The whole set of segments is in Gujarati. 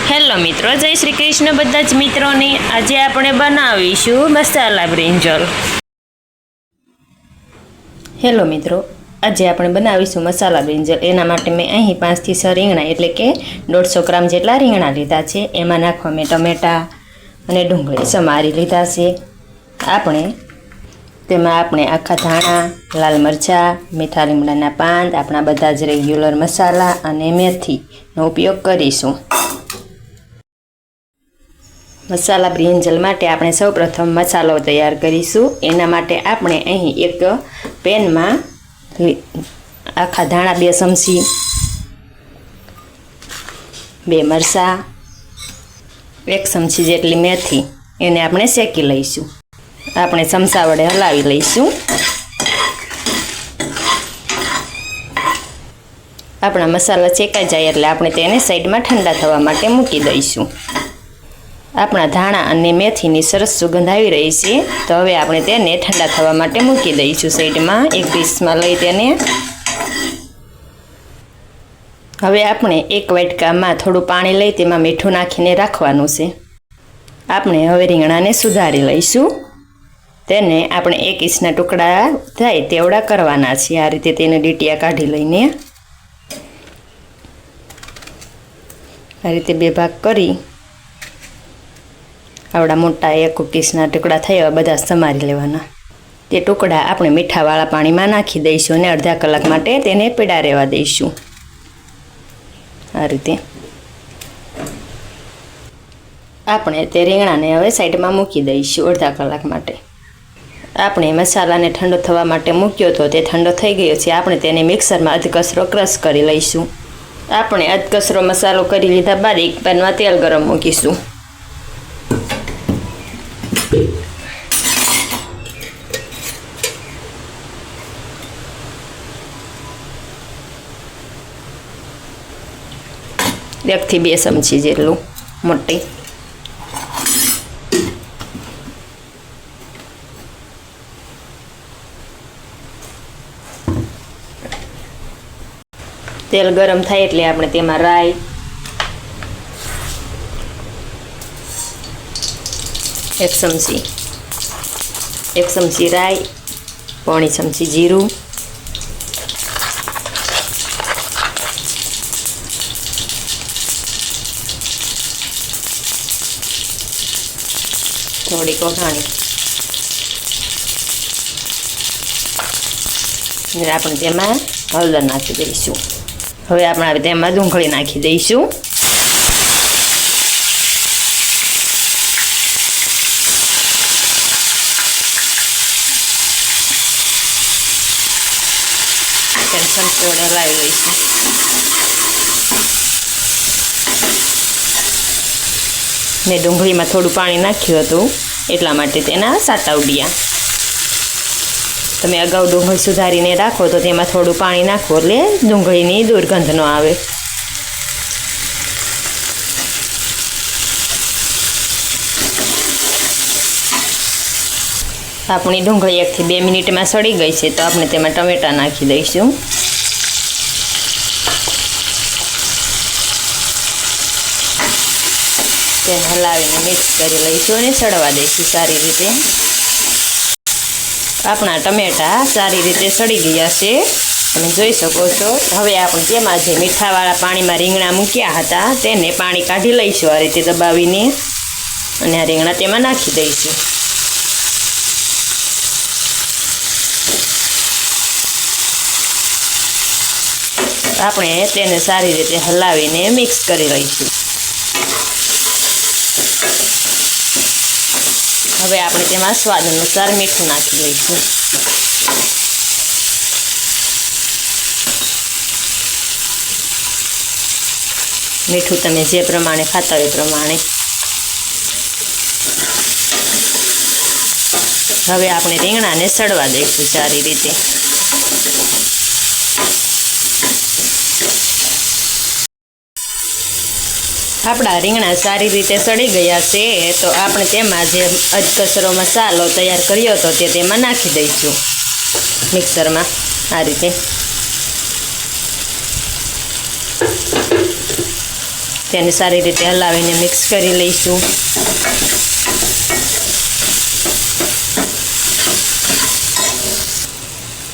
હેલો મિત્રો, જય શ્રી કૃષ્ણ બધા જ મિત્રોને। આજે આપણે બનાવીશું મસાલા બ્રિંજલ। હેલો મિત્રો, આજે આપણે બનાવીશું મસાલા બ્રિંજલ। એના માટે મેં અહીં 5 થી 6 રીંગણા એટલે કે 150 ગ્રામ જેટલા રીંગણા લીધા છે। એમાં નાખવા મેં ટમેટા અને ડુંગળી સમારી લીધા છે। તેમાં આપણે આખા ધાણા, લાલ મરચાં, મીઠા લીમડાના પાન, આપણા બધા જ રેગ્યુલર મસાલા અને મેથીનો ઉપયોગ કરીશું। મસાલા બ્રિંજલ માટે આપણે સૌપ્રથમ મસાલો તૈયાર કરીશું। એના માટે આપણે અહીં એક પેનમાં આખા ધાણા 2 ચમચી, 2 મરચાં, 1 ચમચી જેટલી મેથી એને આપણે શેકી લઈશું। આપણે ચમચા વડે હલાવી લઈશું। આપણા મસાલા શેકાઈ જાય એટલે આપણે તેને સાઈડમાં ઠંડા થવા માટે મૂકી દઈશું। આપણા ધાણા અને મેથીની સરસ સુગંધ આવી રહી છે, તો હવે આપણે તેને ઠંડા થવા માટે મૂકી દઈશું સાઈડમાં એક ડીશમાં લઈ તેને। હવે આપણે એક વાટકામાં થોડું પાણી લઈ તેમાં મીઠું નાખીને રાખવાનું છે। આપણે હવે રીંગણાને સુધારી લઈશું। તેને આપણે 1 ઇંચના ટુકડા થાય તેવડા કરવાના છે। આ રીતે તેને ડીટિયા કાઢી લઈને આ રીતે 2 ભાગ કરી આવડા મોટા 1 ઇંચના ટુકડા થયા બધા સમારી લેવાના। તે ટુકડા આપણે મીઠાવાળા પાણીમાં નાખી દઈશું અને અડધા કલાક માટે તેને પીડા રહેવા દઈશું। આ રીતે આપણે તે રીંગણાને હવે સાઈડમાં મૂકી દઈશું અડધા કલાક માટે। આપણે મસાલાને ઠંડો થવા માટે મૂક્યો તો તે ઠંડો થઈ ગયો છે। આપણે તેને મિક્સરમાં અધકચરો ક્રશ કરી લઈશું। આપણે અધકચરો મસાલો કરી લીધા બાદ એક પેનમાં તેલ ગરમ મૂકીશું। એક થી 2 ચમચી જેટલું મોટી તેલ ગરમ થાય એટલે આપણે તેમાં રાઈ, એક ચમચી રાઈ, પોણી ચમચી જીરું, થોડી કોથાણી અને આપણે તેમાં હળદર નાખી દઈશું। હવે આપણે તેમાં ડુંગળી નાખી દઈશું। ચમચી વડે હલાવી લઈશું। મેં ડુંગળીમાં થોડું પાણી નાખ્યું હતું એટલા માટે તેના સાટા ઉડ્યા। તમે અગાઉ ડુંગળી સુધારીને રાખો તો તેમાં થોડું પાણી નાખો એટલે ડુંગળીની દુર્ગંધ ન આવે। આપણી ડુંગળી 1 થી 2 મિનિટમાં સડી ગઈ છે, તો આપણે તેમાં ટમેટા નાખી દઈશું। તેને હલાવીને મિક્સ કરી લઈશું અને સડવા દઈશું સારી રીતે। આપણા ટમેટા સારી રીતે સડી ગયા છે, તમે જોઈ શકો છો। હવે આપણે તેમાં જે મીઠાવાળા પાણીમાં રીંગણા મૂક્યા હતા તેને પાણી કાઢી લઈશું આ રીતે દબાવીને અને આ રીંગણા તેમાં નાખી દઈશું। આપણે તેને સારી રીતે હલાવીને મિક્સ કરી લઈશું। હવે આપણે તેમાં સ્વાદ અનુસાર મીઠું નાખી લઈશું। મીઠું તમે જે પ્રમાણે ખાતા હોય એ પ્રમાણે। હવે આપણે રીંગણાને સડવા દઈશું સારી રીતે। આપણા રીંગણા સારી રીતે સડી ગયા છે, તો આપણે તેમાં જે અધકચરો મસાલો તૈયાર કર્યો હતો તે તેમાં નાખી દઈશું મિક્સરમાં આ રીતે। તેને સારી રીતે હલાવીને મિક્સ કરી લઈશું.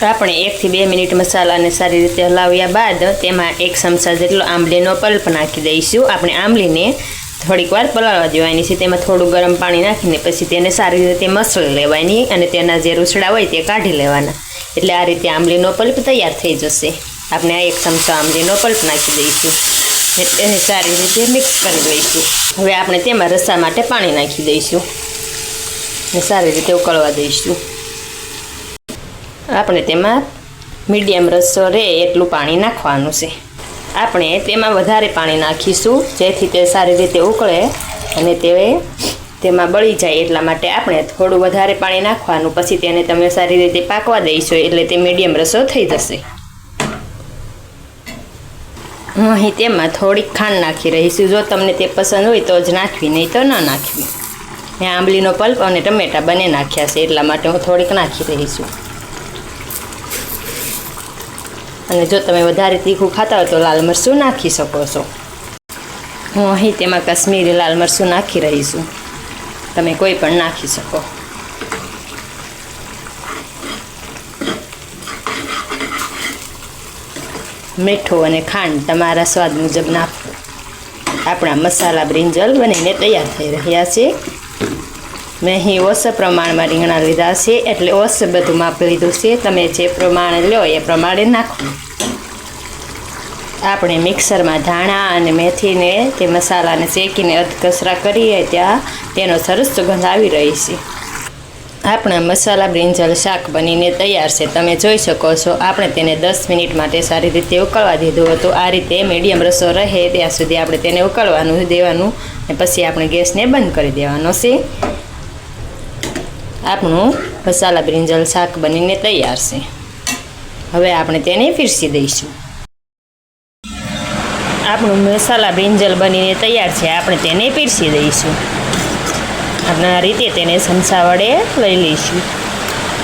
આપણે 1 થી 2 મિનિટ મસાલાને સારી રીતે હલાવ્યા બાદ તેમાં 1 ચમચા જેટલો આંબલીનો પલ્પ નાખી દઈશું. આપણે આંબલીને થોડીક વાર પલાળવા દેવાની છે. તેમાં થોડું ગરમ પાણી નાખીને પછી તેને સારી રીતે મસળી લેવાની અને તેના જે રૂસડા હોય તે કાઢી લેવાના. એટલે આ રીતે આંબલીનો પલ્પ તૈયાર થઈ જશે. આપણે આ 1 ચમચો આંબલીનો પલ્પ નાખી દઈશું ને તેને સારી રીતે મિક્સ કરી લઈશું. હવે આપણે તેમાં રસા માટે પાણી નાખી દઈશું ને સારી રીતે ઉકળવા દઈશું. આપણે તેમાં મીડિયમ રસો રહે એટલું પાણી નાખવાનું છે. આપણે તેમાં વધારે પાણી નાખીશું જેથી તે સારી રીતે ઉકળે અને તેમાં બળી જાય. એટલા માટે આપણે થોડું વધારે પાણી નાખવાનું. પછી તેને તમે સારી રીતે પાકવા દઈશો એટલે તે મીડિયમ રસો થઈ જશે. હું અહીં તેમાં થોડીક ખાંડ નાખી રહીશું. જો તમને તે પસંદ હોય તો જ નાખવી, નહીં તો ન નાખવી. મેં આંબલીનો પલ્પ અને ટમેટાં બંને નાખ્યા છે એટલા માટે હું થોડીક નાખી રહીશું. અને જો તમે વધારે તીખું ખાતા હોય તો લાલ મરચું નાખી શકો છો. હું અહીં તેમાં કાશ્મીરી લાલ મરચું નાખી રહી છું. તમે કોઈ પણ નાખી શકો. મીઠું અને ખાંડ તમારા સ્વાદ મુજબ નાખો. આપણા મસાલા બ્રિંજલ બનીને તૈયાર થઈ રહ્યા છે. મેં અહીં ઓછા પ્રમાણમાં રીંગણા લીધા છે એટલે ઓછું બધું માપ લીધું છે. તમે જે પ્રમાણે લો એ પ્રમાણે નાખો. આપણે મિક્સરમાં ધાણા અને મેથીને તે મસાલાને શેકીને અધકચરા કરીએ ત્યાં તેનો સરસ સુગંધ આવી રહી છે. આપણા મસાલા બ્રિંજલ શાક બનીને તૈયાર છે. તમે જોઈ શકો છો આપણે તેને 10 મિનિટ માટે સારી રીતે ઉકળવા દીધું હતું. આ રીતે મીડિયમ રસો રહે ત્યાં સુધી આપણે તેને ઉકળવાનું દેવાનું અને પછી આપણે ગેસને બંધ કરી દેવાનો છે. આપણું મસાલા બ્રિંજલ શાક બનીને તૈયાર છે. હવે આપણે તેને પીરસી દઈશું. આપણું મસાલા બ્રિંજલ બનીને તૈયાર છે. આપણે તેને પીરસી દઈશું. આપણે આ રીતે તેને ચમચા વડે લઈ લઈશું.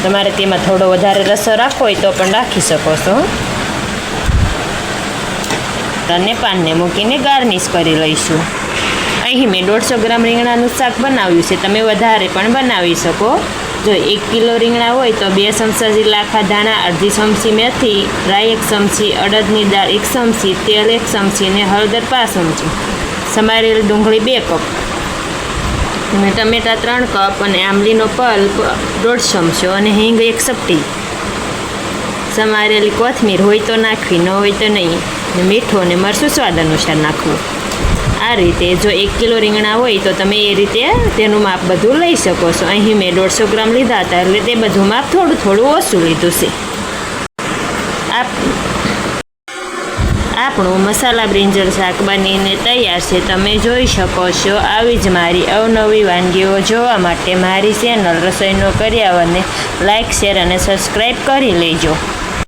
તમારે તેમાં થોડો વધારે રસો રાખવો હોય તો પણ રાખી શકો છો. અને પાનને મૂકીને ગાર્નિશ કરી લઈશું. અહીં મેં 150 ગ્રામ રીંગણાનું શાક બનાવ્યું છે. તમે વધારે પણ બનાવી શકો. જો 1 કિલો રીંગણા હોય તો 2 ચમચા જેટલા આખા ધાણા, અડધી ચમચી મેથી, રાઈ 1 ચમચી, અડદની દાળ 1 ચમચી, તેલ 1 ચમચી અને હળદર 5 ચમચી, સમારેલ ડુંગળી 2 કપ, અને ટમેટા 3 કપ અને આંબલીનો પલ્પ 1.5 ચમચો અને હિંગ 1 ચપટી, સમારેલી કોથમીર હોય તો નાખવી, ન હોય તો નહીં, અને મીઠું અને મરચું સ્વાદ અનુસાર નાખવું. આ રીતે જો 1 કિલો રીંગણા હોય તો તમે એ રીતે તેનું માપ બધું લઈ શકો છો. અહીં મેં 150 ગ્રામ લીધા હતા એટલે તે બધું માપ થોડું થોડું ઓછું લીધું છે. આપણું મસાલા બ્રિંજલ શાક બનીને તૈયાર છે. તમે જોઈ શકો છો. આવી જ મારી અવનવી વાનગીઓ જોવા માટે મારી ચેનલ રસોઈનો કર્યાવરને લાઇક, શેર અને સબસ્ક્રાઈબ કરી લેજો.